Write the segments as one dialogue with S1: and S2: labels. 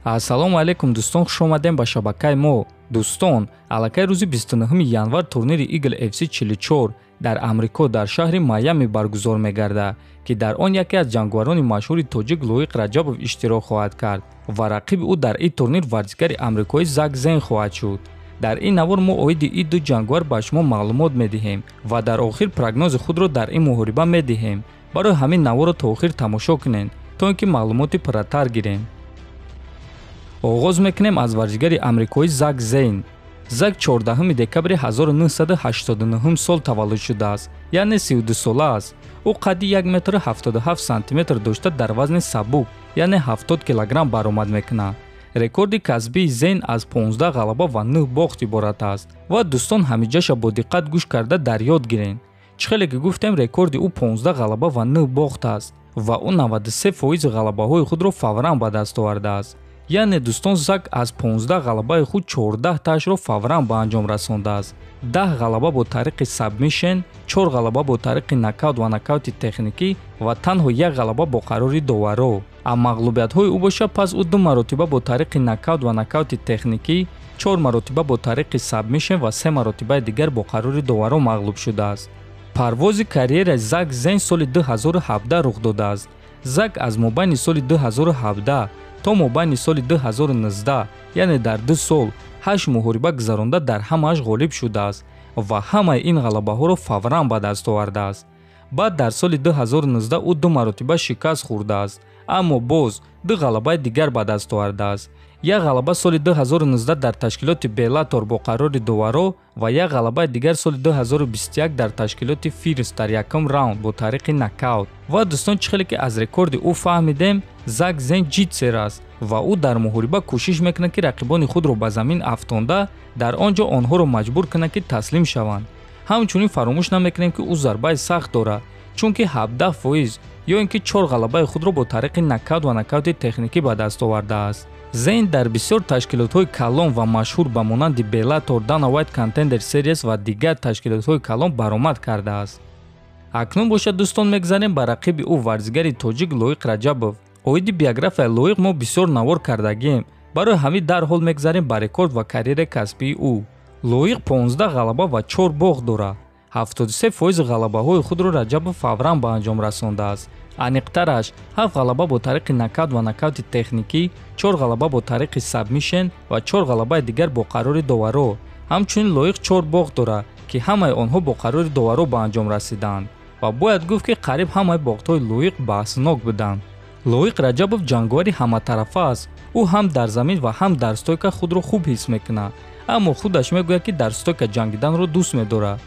S1: Ассалому алайкум дӯстон, хуш омадем ба шабакаи мо. Дӯстон, аллакай рӯзи 29 январ турнири Eagle FC 44 дар Амрико дар шаҳри Майами баргузор мегардад, ки дар он яке аз ҷангварони машҳури тоҷик Лоиқ Раҷабов иштирок хоҳад кард ва рақиби ӯ дар ин турнир варзишгари амрикоӣ Зак Зейн хоҳад шуд. дар ин навор мо оиди ин ду ҷангвар ба шумо маълумот медиҳем ва дар охир прогнози худро дар ин муҳориба медиҳем. барои ҳамин наворро то охир тамошо кунед, то ин ки маълумоти пурратар гирем. оғоз мекунем аз варзишгари амрикоӣ Зак Зейн. Зак 14 декабри 1989 сол таваллуд шудааст, яъне 32 сола аст. ӯ қадди 1,77 сантиметр дошта дар вазни сабук, яъне 70 килограмм баромад мекунад. рекорди касбии Зейн аз 15 ғалаба ва 9 бохт иборат аст. ва дӯстон ҳамиҷаша бо диққат гӯш карда дар ёд гирен. чӣ хеле ки гуфтем рекорди ӯ 15 ғалаба ва 9 бохт аст ва ӯ 93% ғалабаҳои худро фавран ба даст овардааст. яъне дӯстон, Зак аз 15 ғалабаи худ 14 ташро фавран ба анҷом расондааст. 10 ғалаба бо тариқи сабмишен, 4 ғалаба бо тариқи нокаут ва нокаути техникӣ ва танҳо 1 ғалаба бо қарори доваро. аз мағлубиятҳои ӯ боша, пас ӯ 2 маротиба бо тариқи нокаут ва нокаути техникӣ, 4 маротиба бо тариқи сабмишен ва 3 маротибаи дигар бо қарори доваро мағлуб шудааст. парвози карьераи Зак Зейн соли 2017 рух додааст. Зак аз мобайни соли 2017 то мобайни соли 2019, яъне дар 2 сол 8 муҳориба гузаронда дар ҳамааш ғолиб шудааст ва ҳамаи ин ғалабаҳоро фавран ба даст овардааст. баъд дар соли 2019 ӯ 2 маротиба шикаст хӯрдааст, аммо боз 2 ғалабаи дигар ба даст овардааст. 1 ғалаба соли 2019 дар ташкилоти Беллатор бо қарори доваро ва 1 ғалабаи дигар соли 2021 дар ташкилоти Фирст дар якум раунд бо тариқи нокаут. ва дӯстон, чӣ хеле ки аз рекорди ӯ фаҳмидем, Зак Зейн ҷитсер аст ва ӯ дар муҳориба кӯшиш мекунад ки рақибони худро ба замин афтонда, дар он ҷо онҳоро маҷбур кунад ки таслим шаванд. ҳамчунин фаромӯш намекунем ки ӯ зарбаи сахт дорад, чунки 17% ё ин ки 4 ғалабаи худро бо тариқи нокаут ва нокаути техникӣ ба даст овардааст. Зейн дар бисёр ташкилотҳои калон ва машҳур ба монанди Bellator, Dana White Contender Series ва дигар ташкилотҳои калон баромад кардааст. акнун бошад дӯстон, мегзарем ба рақиби ӯ варзишгари тоҷик Лоиқ Раҷабов. оиди биографияи Лоиқ мо бисёр навор кардагем. барои ҳамин дарҳол мегзарем ба рекорд ва карьераи касбии ӯ. Лоиқ 15 ғалаба ва 4 бохт дорад. 73% ғалабаҳои худро Раҷабов фавран ба анҷом расондааст. аниқтараш 7 ғалаба бо тариқи нокаут ва нокаути техникӣ, 4 ғалаба бо тариқи сабмишен ва 4 ғалабаи дигар бо қарори доваро. ҳамчунин Лоиқ 4 бохт дорад, ки ҳамаи онҳо бо қарори доваро ба анҷом расиданд ва бояд гуфт, ки қариб ҳамаи бохтҳои Лоиқ баҳснок буданд. Лоиқ Раҷабов ҷангвари ҳаматарафа аст. ӯ ҳам дар замин ва ҳам дар стойка худро хуб ҳис мекунад, аммо худаш мегӯяд, ки дар стойка ҷангиданро дӯст медорад.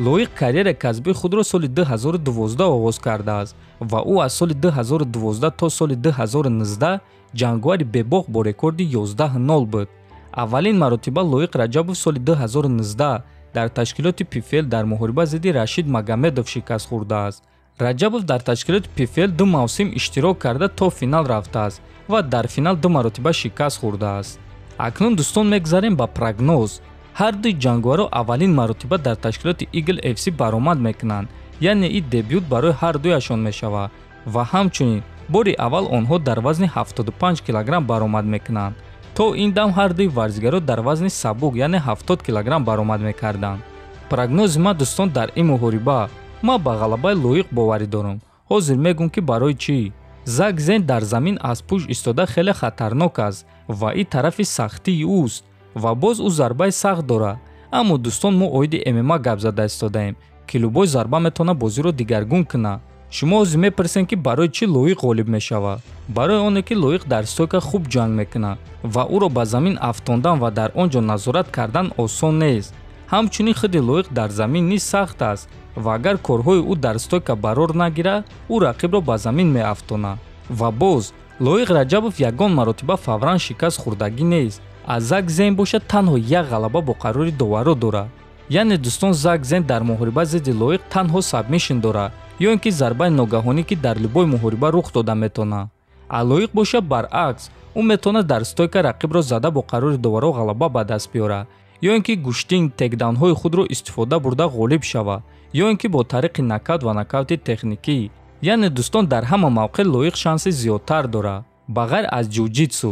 S1: Лоиқ карьераи касбии худро соли 2012 оғоз кардааст ва ӯ аз соли 2012 то соли 2019 ҷангвари бебох бо рекорди 11-0 буд. аввалин маротиба Лоиқ Раҷабов соли 2019 дар ташкилоти PFL дар муҳориба зидди Рашид Магомедов шикаст хӯрдааст. Раҷабов дар ташкилоти PFL 2 мавсим иштирок карда то финал рафтааст ва дар финал 2 маротиба шикаст хӯрдааст. акнун дӯстон, мегзарем ба прогноз. ҳар дуи ҷангваро аввалин маротиба дар ташкилоти Eagle FC баромад мекунанд, яъне ин дебют барои ҳар дуяшон мешавад ва ҳамчунин бори аввал онҳо дар вазни 75 килограмм баромад мекунанд. то ин дам ҳар дуи варзишгаро дар вазни сабук, яъне 70 килограмм баромад мекарданд. прогнози ман дӯстон дар ин муҳориба, ман ба ғалабаи Лоиқ боварӣ дорам. ҳозир мегӯм, ки барои чӣ? Зак Зейн дар замин аз пӯш истода хеле хатарнок аст ва ин тарафи сахтии ӯст ва боз ӯ зарбаи сахт дорад. аммо дӯстон, мо оиди MMA гап зада истодаем, ки любой зарба метавонад бозиро дигаргун кунад. шумо ҳозир мепарсем, ки барои чӣ Лоиқ ғолиб мешавад? барои оне, ки Лоиқ дар стойка хуб ҷанг мекунад ва ӯро ба замин афтондан ва дар он ҷо назорат кардан осон нест. ҳамчунин худи Лоиқ дар замин низ сахт аст ва агар корҳои ӯ дар стойка барор нагирад, ӯ рақибро ба замин меафтонад. ва боз Лоиқ Раҷабов ягон маротиба фавран шикаст хӯрдагӣ нест. аз Зак Зейн бошад танҳо 1 ғалаба бо қарори доваро дорад. яъне дӯстон, Зак Зейн дар муҳориба зидди Лоиқ танҳо сабмишн дорад, ё ин ки зарбаи ногаҳонӣ, ки дар любой муҳориба рух дода метавонад. а Лоиқ боша баръакс, ӯ метавонад дар стойка рақибро зада бо қарори доваро ғалаба ба даст биёрад, ё ин ки гӯштин текдаунҳои худро истифода бурда ғолиб шавад, ё ин ки бо тариқи нокаут ва нокаути техникӣ. яъне дӯстон, дар ҳама мавқеъ Лоиқ шанси зиёдтар дорад. ба ғайр аз ҷуҷитсу,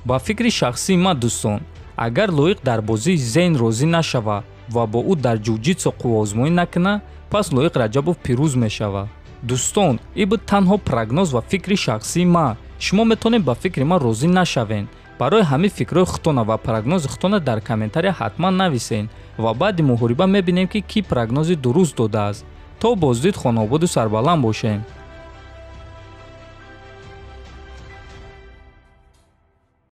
S1: ба фикри шахсии ман дӯстон, агар лоиқ дар бозии зейн розӣ нашава ва бо ӯ дар ҷуҷитсу қуввозмоӣ накуна, пас лоиқ Раҷабов пирӯз мешавад. Дӯстон, ин буд танҳо прогноз ва фикри шахсии ман. шумо метавонед ба фикри ман розӣ нашавед. барои ҳамин фикрҳои худтона ва прогнози худтона дар комментария ҳатман нависед ва баъди муҳориба мебинем ки кӣ прогнози дуруст додааст. то боздид хонободу сарбаланд бошем.